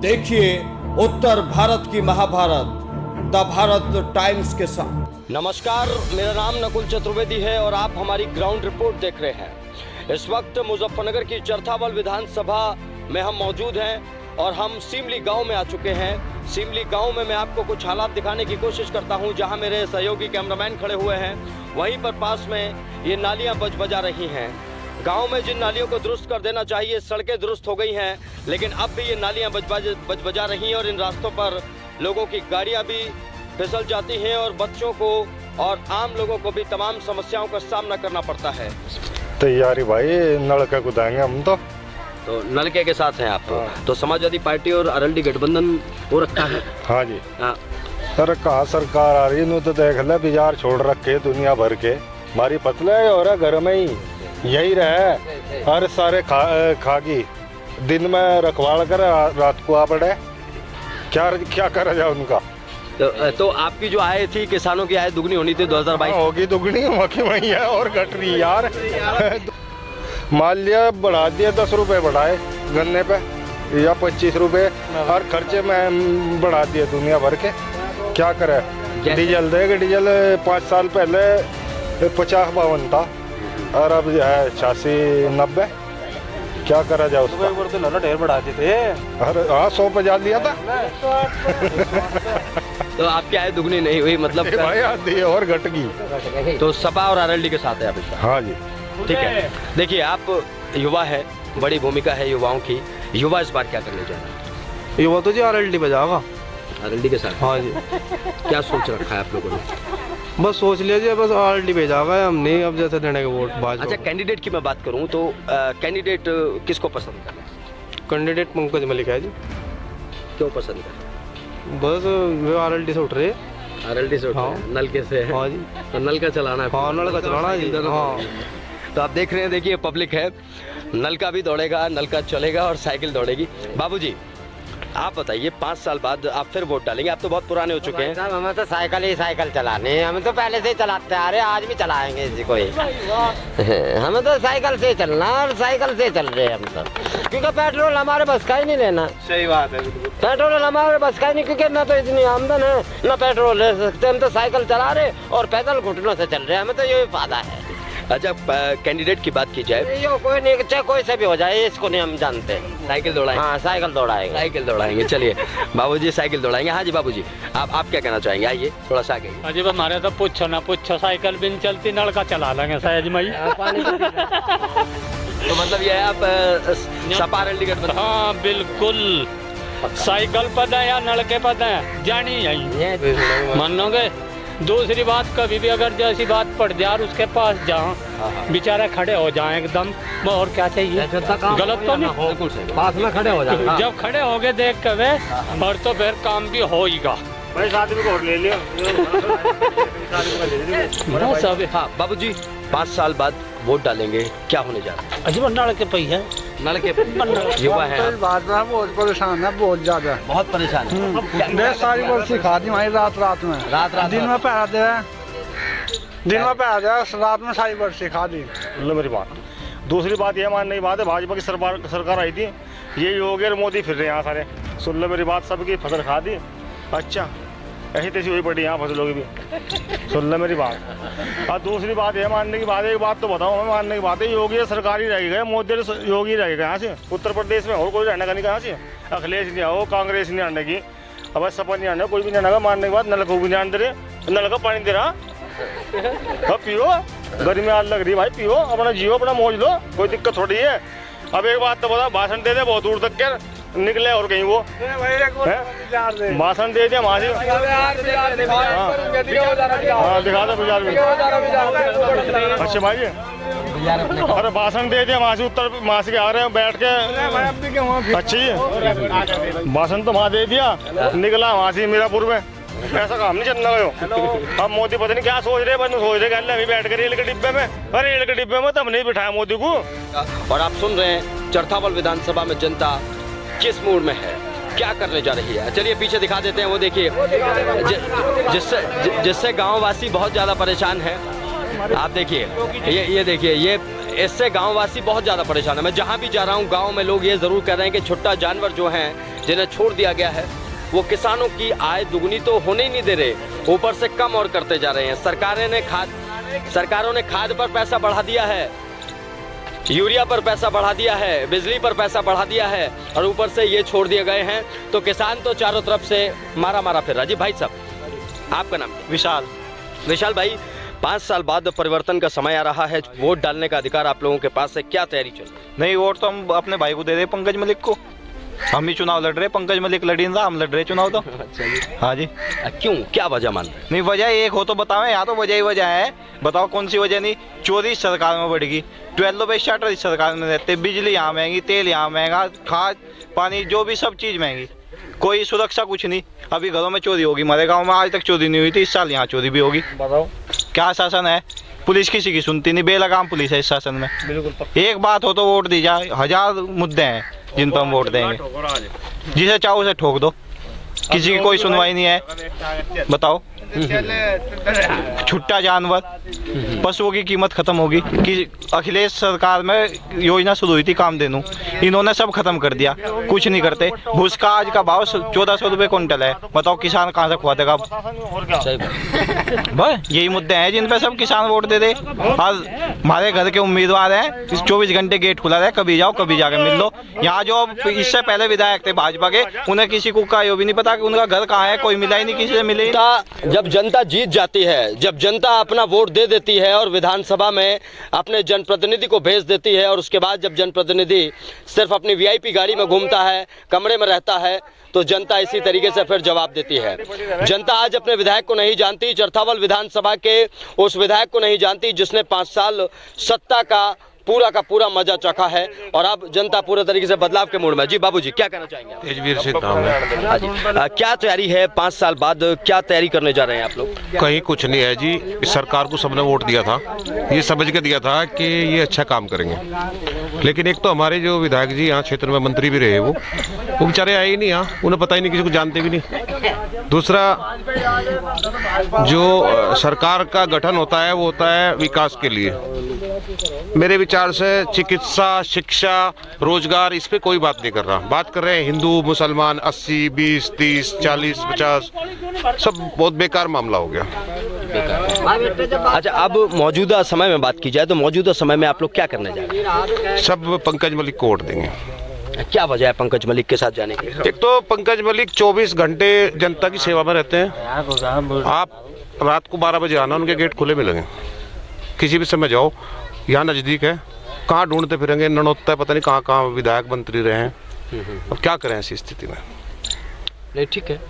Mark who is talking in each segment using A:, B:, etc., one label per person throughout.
A: देखिए उत्तर भारत की Mahabharat the Bharat times के साथ।
B: नमस्कार, मेरा नाम नकुल चतुर्वेदी है और आप हमारी ग्राउंड रिपोर्ट देख रहे हैं। इस वक्त मुजफ्फरनगर की चरथावल विधानसभा में हम मौजूद हैं और हम सिमली गांव में आ चुके हैं। सिमली गांव में मैं आपको कुछ हालात दिखाने की कोशिश करता हूं, जहां मेरे सहयोगी कैमरामैन खड़े हुए हैं। वहीं पर पास में ये नालियां बजा रही हैं। गांव में जिन नालियों को दुरुस्त कर देना चाहिए, सड़कें दुरुस्त हो गई हैं, लेकिन अब भी ये नालियां बजा रही हैं और इन रास्तों पर लोगों की गाड़ियां भी फिसल जाती हैं और बच्चों को और आम लोगों को भी तमाम समस्याओं का सामना करना पड़ता है।
C: तैयारी भाई, नलका कुदाएंगे हम तो
B: नलके के साथ हैं आप। तो समाजवादी पार्टी और आरएलडी गठबंधन हो रखा है।
C: हाँ जी।
B: हाँ।
C: सर कहाँ सरकार आ रही है, तो देख ले बाजार छोड़ रखे दुनिया भर के। हमारी पतले और घर में ही यही रहे, हर सारे खागी दिन में रखवाड़ कर रात को आ पड़े। क्या करा जाए उनका।
B: तो आपकी जो आय थी, किसानों की आय दुगनी होनी थी 2022
C: होगी दुगनी, वही है और घट रही यार। माल्या बढ़ा दिया, 10 रुपए बढ़ाए गन्ने पे या 25 रुपए, और खर्चे में बढ़ा दिए दुनिया भर के। क्या करे, डीजल देगा, डीजल 5 साल पहले 50-52 था और अब जो है 86-90। क्या करा जाए उसका।
D: तो ढेर बढ़ाते थे।
C: अरे हाँ, 100 पे जा दिया था।
B: तो आपकी आय दुगनी नहीं हुई, मतलब
C: भाई आधी और घट गई।
B: तो सपा और आरएलडी के साथ है आप इसका।
C: हाँ जी,
B: ठीक है। देखिए, आप युवा है, बड़ी भूमिका है युवाओं की। युवा इस बार क्या करने जा रहा है?
D: युवा तो जी आरएलडी पे जाएगा।
B: आरएलडी के साथ?
D: हाँ जी।
B: क्या सोच रखा है आप लोगों ने?
D: बस सोच लीजिए, बस आरएलडी पे जाएगा। हम नहीं अब जैसे देने के वोट भाजपा।
B: अच्छा, कैंडिडेट की मैं बात करूं तो कैंडिडेट किसको पसंद है?
D: कैंडिडेट पंकज मलिक है जी।
B: क्यों पसंद है?
D: बस वे आरएलडी से उठ रहे।
B: आरएलडी से उठ रहे हैं, नलके से है।
D: हाँ जी।
B: तो नलका चलाना है।
D: हाँ, नलका चलाना है जी। हाँ।
B: तो आप देख रहे हैं, देखिए पब्लिक है, नलका भी दौड़ेगा, नलका चलेगा और साइकिल दौड़ेगी। बाबूजी, आप बताइए, 5 साल बाद आप फिर वोट डालेंगे। आप तो बहुत पुराने हो चुके हैं।
E: हमें तो साइकिल चलानी है। हम तो पहले से ही चलाते आ रहे, आज भी चलाएंगे इसी को ही। हमें तो साइकिल से चलना और साइकिल से चल रहे हैं हम तो, क्योंकि पेट्रोल हमारे बस का ही नहीं लेना।
D: सही बात है।
E: पेट्रोल हमारे बस का ही नहीं, क्योंकि ना तो इतनी आमदन है ना पेट्रोल ले सकते। हम तो साइकिल चला रहे और पैदल घुटनों से चल रहे हैं। हमें तो यही फायदा है।
B: अच्छा, कैंडिडेट की बात की जाए,
E: कोई नहीं, चाहे कोई से भी हो जाए, इसको नहीं हम जानते।
B: साइकिल दौड़ाएंगे।
E: हाँ, साइकिल दौड़ाएंगे।
B: चलिए बाबूजी, साइकिल दौड़ाएंगे। हाँ जी बाबूजी, आप क्या कहना चाहेंगे? आइए थोड़ा सा आगे।
F: अजी हमारे तो पूछो ना पूछो, साइकिल भी नहीं चलती, नलका चला लेंगे सहज मई।
B: तो मतलब ये है आप सपा आरएलडी गठबंधन?
F: हाँ बिल्कुल, साइकिल पर दें या नलके पर दें, जानी यही मानोगे। दूसरी बात, कभी भी अगर जैसी बात पड़ जाए उसके पास जाओ, बेचारे खड़े हो जाएं एकदम। और क्या चाहिए, गलत तो नहीं,
E: पास में खड़े हो जाए।
F: जब खड़े हो गए देख कर वे, और तो फिर काम भी होगा।
B: हाँ बाबूजी, 5 साल बाद वोट डालेंगे, क्या होने जा रहा है?
F: अजी नलके पे ही है।
B: नलके पे युवा है आप।
G: बहुत परेशान है, बहुत ज्यादा।
B: बहुत परेशान है।
G: सारी बात सिखा दी हमारी रात में। दिन में पहरा दे, रात में सारी बात सिखा दी।
C: मेरी बात। दूसरी बात ये मानने की बात है, भाजपा की सरकार आई थी, ये योगी और मोदी फिर रहे हैं यहाँ सारे। सुन लो मेरी बात, सबकी फसल खा दी। अच्छा, ऐसी तैसी हुई पड़ी यहाँ फसलों की भी। सुन लो मेरी बात। और दूसरी बात ये मानने की बात है, एक बात तो बताओ हमें मानने की बात है, योगी सरकार ही रहेगा, मोदी योगी रहेगा यहाँ से। उत्तर प्रदेश में और कोई रहने का नहीं कहाँ से। अखिलेश नहीं आओ, कांग्रेस नहीं आने की, अब सपा नहीं आने, कोई भी नहीं आने का। मानने के बाद नल को भी नहीं आने दे रहे, नल का पानी दे रहा। अब पियो, गर्मी आग लग रही भाई, पियो, अपना जियो, अपना मौज लो, कोई दिक्कत थोड़ी है। अब एक बात तो बता, भाषण दे दे बहुत दूर तक के निकले और कहीं वो भाषण दे दिया वहाँ से। हाँ दिखा दे बाजार में। अच्छा भाई, अरे भाषण दे दिया वहाँ से, उत्तर वहाँ से आ रहे हैं बैठ के। अच्छी भाषण तो वहाँ दे दिया, निकला वहाँ से मीरापुर में। ऐसा काम नहीं चलना हो। अब मोदी पता नहीं क्या सोच रहे, अभी बैठ कर रेल के डिब्बे में। अरे रेल के डिब्बे में तब नहीं बिठाया मोदी को।
B: और आप सुन रहे हैं चरथावल विधानसभा में जनता किस मूड में है, क्या करने जा रही है। चलिए पीछे दिखा देते हैं, वो देखिए जिससे गाँव वासी बहुत ज्यादा परेशान है। आप देखिए, ये देखिए, ये इससे गांववासी बहुत ज़्यादा परेशान है। मैं जहां भी जा रहा हूं गांव में लोग ये ज़रूर कह रहे हैं कि छुट्टा जानवर जो हैं जिन्हें छोड़ दिया गया है वो किसानों की आय दुगनी तो होने ही नहीं दे रहे, ऊपर से कम और करते जा रहे हैं। सरकारों ने खाद पर पैसा बढ़ा दिया है, यूरिया पर पैसा बढ़ा दिया है, बिजली पर पैसा बढ़ा दिया है और ऊपर से ये छोड़ दिए गए हैं। तो किसान तो चारों तरफ से मारा फिर रहा। जी भाई साहब, आपका नाम? विशाल भाई, 5 साल बाद परिवर्तन का समय आ रहा है, वोट डालने का अधिकार आप लोगों के पास है, क्या तैयारी चल रही है?
H: नहीं, वोट तो हम अपने भाई को दे रहे, पंकज मलिक को। हम ही चुनाव लड़ रहे, पंकज मलिक लड़ी ना, हम लड़ रहे चुनाव तो। हाँ जी।
B: क्यों, क्या वजह मान रहे?
H: नहीं, वजह एक हो तो बताओ, यहाँ तो वजह ही वजह है, बताओ कौन सी वजह नहीं। चोरी सरकार में बढ़ेगी, 12 पे स्टार्टर इस सरकार में रहते, बिजली यहाँ महंगी, तेल यहाँ महंगा, खाद पानी जो भी सब चीज़ महंगी, कोई सुरक्षा कुछ नहीं। अभी घरों में चोरी होगी, हमारे गाँव में आज तक चोरी नहीं हुई थी, इस साल यहाँ चोरी भी होगी। बताओ क्या शासन है, पुलिस किसी की सुनती नहीं, बेलगाम पुलिस है इस शासन में। बिल्कुल। एक बात हो तो वोट दी जाए, 1000 मुद्दे हैं जिन पर हम वोट देंगे, जिसे चाहो उसे ठोक दो, किसी की कोई सुनवाई नहीं है। बताओ, छुट्टा जानवर, पशुओं की कीमत खत्म होगी कि अखिलेश सरकार में योजना शुरू हुई थी कामधेनु, इन्होंने सब खत्म कर दिया, कुछ नहीं करते। भूस का आज का भाव 1400 रुपये क्विंटल है, बताओ किसान कहाँ से खुआ देगा? बस यही मुद्दे हैं जिन पे सब किसान वोट दे दे। और हमारे घर के उम्मीदवार हैं, 24 घंटे गेट खुला रहे, कभी जाओ कभी जाके मिल लो। यहाँ जो इससे पहले विधायक थे भाजपा के, उन्हें किसी को का यो भी नहीं पता कि उनका घर कहाँ है, कोई मिला ही नहीं, किसी से मिले।
B: जब जनता जीत जाती है, जब जनता अपना वोट दे देती है और विधानसभा में अपने जनप्रतिनिधि को भेज देती है और उसके बाद जब जनप्रतिनिधि सिर्फ अपनी वीआईपी गाड़ी में घूमता है, कमरे में रहता है, तो जनता इसी तरीके से फिर जवाब देती है। जनता आज अपने विधायक को नहीं जानती, चरथावल विधानसभा के उस विधायक को नहीं जानती जिसने 5 साल सत्ता का पूरा मजा चखा है और अब जनता पूरे तरीके से बदलाव के मूड में। जी बाबूजी, क्या कहना चाहेंगे?
I: तेजवीर सिंह नाम है।
B: क्या तैयारी है 5 साल बाद, क्या तैयारी करने जा रहे हैं आप लोग?
I: कहीं कुछ नहीं है जी, सरकार को सबने वोट दिया था, ये समझ के दिया था कि ये अच्छा काम करेंगे, लेकिन एक तो हमारे जो विधायक जी यहाँ क्षेत्र में मंत्री भी रहे, वो बेचारे आए ही नहीं यहाँ, उन्हें पता ही नहीं, किसी को जानते भी नहीं। दूसरा, जो सरकार का गठन होता है वो होता है विकास के लिए। मेरे विचार से चिकित्सा, शिक्षा, रोजगार, इस पे कोई बात नहीं कर रहा। बात कर रहे हैं हिंदू मुसलमान, 80, 20, 30, 40, 50, सब बहुत बेकार मामला हो गया।
B: अच्छा, अब मौजूदा समय में बात की जाए तो मौजूदा समय में आप लोग क्या करने जा रहे हैं?
I: सब पंकज मलिक को वोट देंगे।
B: क्या वजह है पंकज मलिक के साथ जाने की?
I: एक तो पंकज मलिक 24 घंटे जनता की सेवा में रहते हैं। आप रात को 12 बजे आना, उनके गेट खुले मिलेंगे, किसी भी समय जाओ, यहाँ नज़दीक है। कहाँ ढूंढते फिरेंगे, ननौता पता नहीं कहाँ विधायक मंत्री रहे हैं। अब क्या करें ऐसी स्थिति में?
B: नहीं, ठीक है,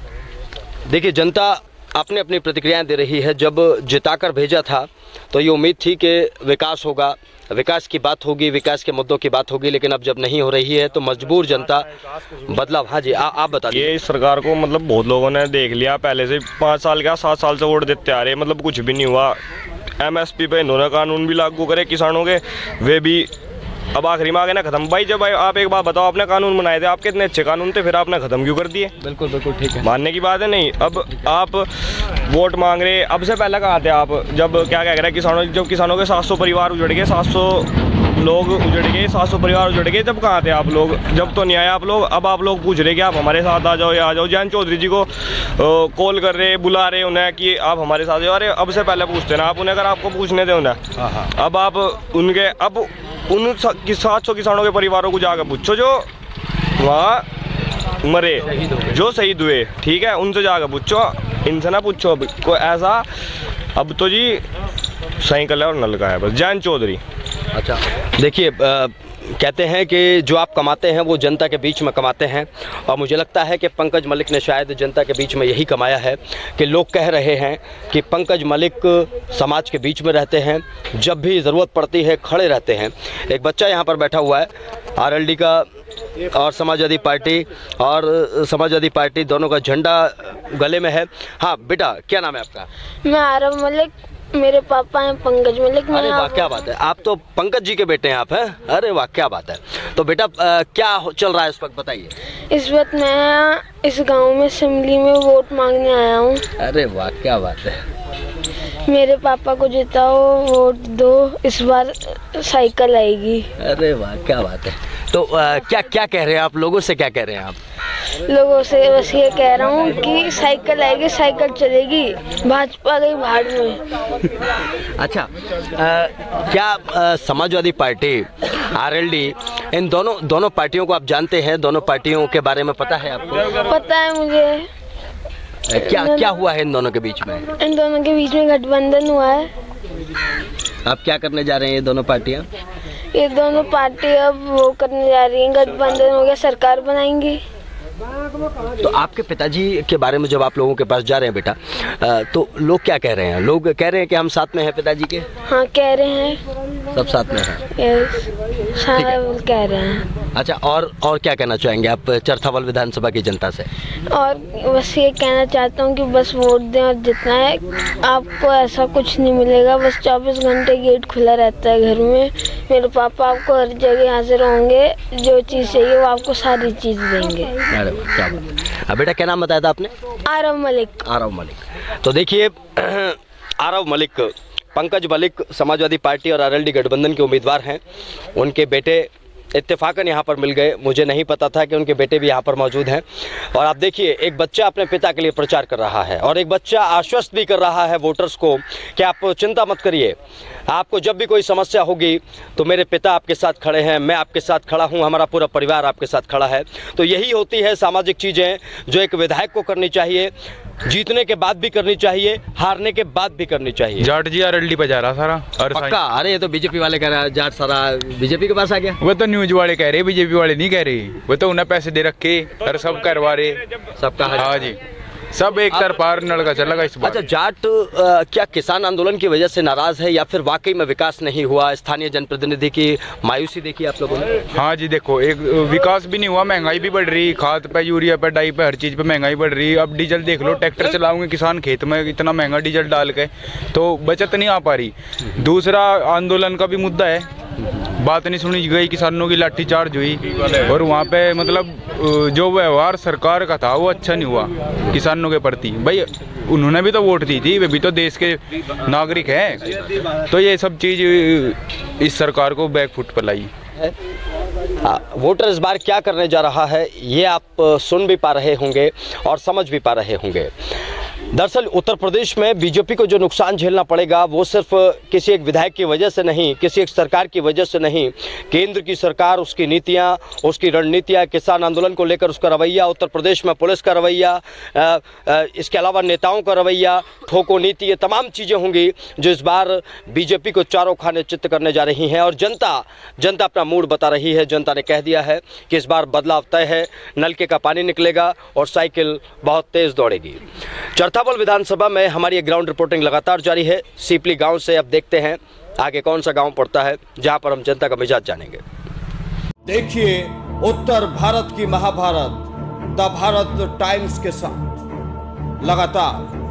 B: देखिए जनता अपनी अपनी प्रतिक्रियाएं दे रही है। जब जिताकर भेजा था तो ये उम्मीद थी कि विकास होगा, विकास की बात होगी, विकास के मुद्दों की बात होगी, लेकिन अब जब नहीं हो रही है तो मजबूर जनता बदलाव। हाँ जी, आप बता दीजिए।
C: ये सरकार को मतलब बहुत लोगों ने देख लिया, पहले से 5 साल क्या 7 साल से वोट देते आ रहे, मतलब कुछ भी नहीं हुआ। MSP पे इन्होंने कानून भी लागू करे किसानों के, वे भी अब आखिरी में आ गए ना खत्म। भाई जब आप एक बात बताओ, आपने कानून बनाए थे, आपके इतने अच्छे कानून थे, फिर आपने खत्म क्यों कर दिए?
B: बिल्कुल ठीक है,
C: मानने की बात है। नहीं, अब आप वोट मांग रहे, अब से पहले कहाँ थे आप? जब क्या कह रहे हैं जब किसानों के 700 परिवार उजड़ गए, 700 लोग उजड़ गए, 700 परिवार उजड़ गए, जब कहाँ थे आप लोग? जब तो नहीं आए आप लोग। अब आप लोग पूछ रहे कि आप हमारे साथ आ जाओ या आ जाओ। जयंत चौधरी जी को कॉल कर रहे, बुला रहे उन्हें कि आप हमारे साथ जाओ। अरे अब से पहले पूछते ना आप उन्हें, अगर आपको पूछने थे उन्हें। अब आप उनके उन 700 किसानों के परिवारों को जाकर पूछो जो वहाँ मरे, जो शहीद हुए, ठीक है, उनसे जाकर पूछो, इनसे ना पूछो। अब कोई ऐसा, अब तो जी साइकिल है और नल का है बस। जयंत चौधरी।
B: अच्छा, देखिए, कहते हैं कि जो आप कमाते हैं वो जनता के बीच में कमाते हैं, और मुझे लगता है कि पंकज मलिक ने शायद जनता के बीच में यही कमाया है कि लोग कह रहे हैं कि पंकज मलिक समाज के बीच में रहते हैं, जब भी ज़रूरत पड़ती है खड़े रहते हैं। एक बच्चा यहाँ पर बैठा हुआ है, RLD का और समाजवादी पार्टी दोनों का झंडा गले में है। हाँ बेटा, क्या नाम है आपका?
J: मैं आरव मलिक, मेरे पापा हैं पंकज मलिक।
B: अरे वाह, क्या बात है, आप तो पंकज जी के बेटे हैं आप, हैं? अरे वाह, क्या बात है। तो बेटा क्या चल रहा है इस वक्त, बताइए।
J: इस वक्त मैं इस गांव में असेंबली में वोट मांगने आया हूँ।
B: अरे वाह, क्या बात है।
J: मेरे पापा को जिताओ, वोट दो, इस बार साइकिल आएगी।
B: अरे वाह, क्या बात है। तो क्या क्या कह रहे हैं आप, लोगों से क्या कह रहे हैं आप?
J: लोगों से बस ये कह रहा हूँ कि साइकिल आएगी, साइकिल चलेगी, भाजपा गई भाड़ में।
B: अच्छा, क्या समाजवादी पार्टी, आरएलडी, इन दोनों पार्टियों को आप जानते हैं? दोनों पार्टियों के बारे में पता है आपको?
J: पता है मुझे।
B: क्या हुआ है इन दोनों के बीच में?
J: इन दोनों के बीच में गठबंधन हुआ है।
B: आप क्या करने जा रहे हैं ये दोनों पार्टियां?
J: ये दोनों पार्टी अब वो करने जा रही हैं, गठबंधन हो गया, सरकार बनाएंगी।
B: तो आपके पिताजी के बारे में जब आप लोगों के पास जा रहे हैं बेटा, तो लोग क्या कह रहे हैं? लोग कह रहे हैं कि हम साथ में हैं पिताजी के?
J: हाँ, कह रहे हैं,
B: सब साथ में हैं।
J: सारा कह रहे हैं।
B: अच्छा, और क्या कहना चाहेंगे आप चरथावल विधानसभा की जनता से?
J: और बस ये कहना चाहता हूँ कि बस वोट दें और जितना है, आपको ऐसा कुछ नहीं मिलेगा। बस 24 घंटे गेट खुला रहता है घर में। मेरे पापा आपको हर जगह हाजिर होंगे, जो चीज़ चाहिए वो आपको सारी चीज़ देंगे।
B: अरे क्या बात। बेटा क्या नाम बताया था आपने?
J: आरव मलिक।
B: आरव मलिक। तो देखिए, आरव मलिक, पंकज मलिक समाजवादी पार्टी और आरएलडी गठबंधन के उम्मीदवार हैं। उनके बेटे इत्तेफाकन यहाँ पर मिल गए, मुझे नहीं पता था कि उनके बेटे भी यहाँ पर मौजूद हैं। और आप देखिए, एक बच्चा अपने पिता के लिए प्रचार कर रहा है और एक बच्चा आश्वस्त भी कर रहा है वोटर्स को कि आप चिंता मत करिए, आपको जब भी कोई समस्या होगी तो मेरे पिता आपके साथ खड़े हैं, मैं आपके साथ खड़ा हूं, हमारा पूरा परिवार आपके साथ खड़ा है। तो यही होती है सामाजिक चीज़ें जो एक विधायक को करनी चाहिए, जीतने के बाद भी करनी चाहिए, हारने के बाद भी करनी चाहिए।
K: जाट जी आरएलडी पे जा रहा सारा
B: पक्का? अरे ये तो बीजेपी वाले कह रहा है जाट सारा बीजेपी के पास आ गया।
K: वो तो न्यूज वाले कह रहे, बीजेपी वाले नहीं कह रहे। वो तो उन्हें पैसे दे रखे और सब करवा रहे,
B: सबका। हाँ
K: जी, सब एक तरफा नलका चलेगा इस बार।
B: अच्छा, जाट क्या किसान आंदोलन की वजह से नाराज है या फिर वाकई में विकास नहीं हुआ? स्थानीय जनप्रतिनिधि की मायूसी देखी आप लोगों ने?
K: हाँ जी, देखो, एक विकास भी नहीं हुआ, महंगाई भी बढ़ रही, खाद पे, यूरिया पे, डाई पे, हर चीज पे महंगाई बढ़ रही। अब डीजल देख लो, ट्रैक्टर चलाओगे किसान खेत में, इतना महंगा डीजल डाल के तो बचत नहीं आ पा रही। दूसरा आंदोलन का भी मुद्दा है, बात नहीं सुनी गई, किसानों की लाठीचार्ज हुई और वहाँ पे मतलब जो व्यवहार सरकार का था वो अच्छा नहीं हुआ किसानों के प्रति। भाई उन्होंने भी तो वोट दी थी, वे भी तो देश के नागरिक हैं। तो ये सब चीज़ इस सरकार को बैकफुट पर लाई।
B: वोटर इस बार क्या करने जा रहा है ये आप सुन भी पा रहे होंगे और समझ भी पा रहे होंगे। दरअसल उत्तर प्रदेश में बीजेपी को जो नुकसान झेलना पड़ेगा वो सिर्फ किसी एक विधायक की वजह से नहीं, किसी एक सरकार की वजह से नहीं। केंद्र की सरकार, उसकी नीतियां, उसकी रणनीतियां, किसान आंदोलन को लेकर उसका रवैया, उत्तर प्रदेश में पुलिस का रवैया, इसके अलावा नेताओं का रवैया, ठोको नीति, ये तमाम चीज़ें होंगी जो इस बार बीजेपी को चारों खाने चित्त करने जा रही हैं। और जनता अपना मूड बता रही है। जनता ने कह दिया है कि इस बार बदलाव तय है, नलके का पानी निकलेगा और साइकिल बहुत तेज़ दौड़ेगी। चरथावल विधानसभा में हमारी ग्राउंड रिपोर्टिंग लगातार जारी है। सीपली गांव से अब देखते हैं आगे कौन सा गांव पड़ता है जहां पर हम जनता का मिजाज जानेंगे।
A: देखिए उत्तर भारत की महाभारत द भारत टाइम्स के साथ लगातार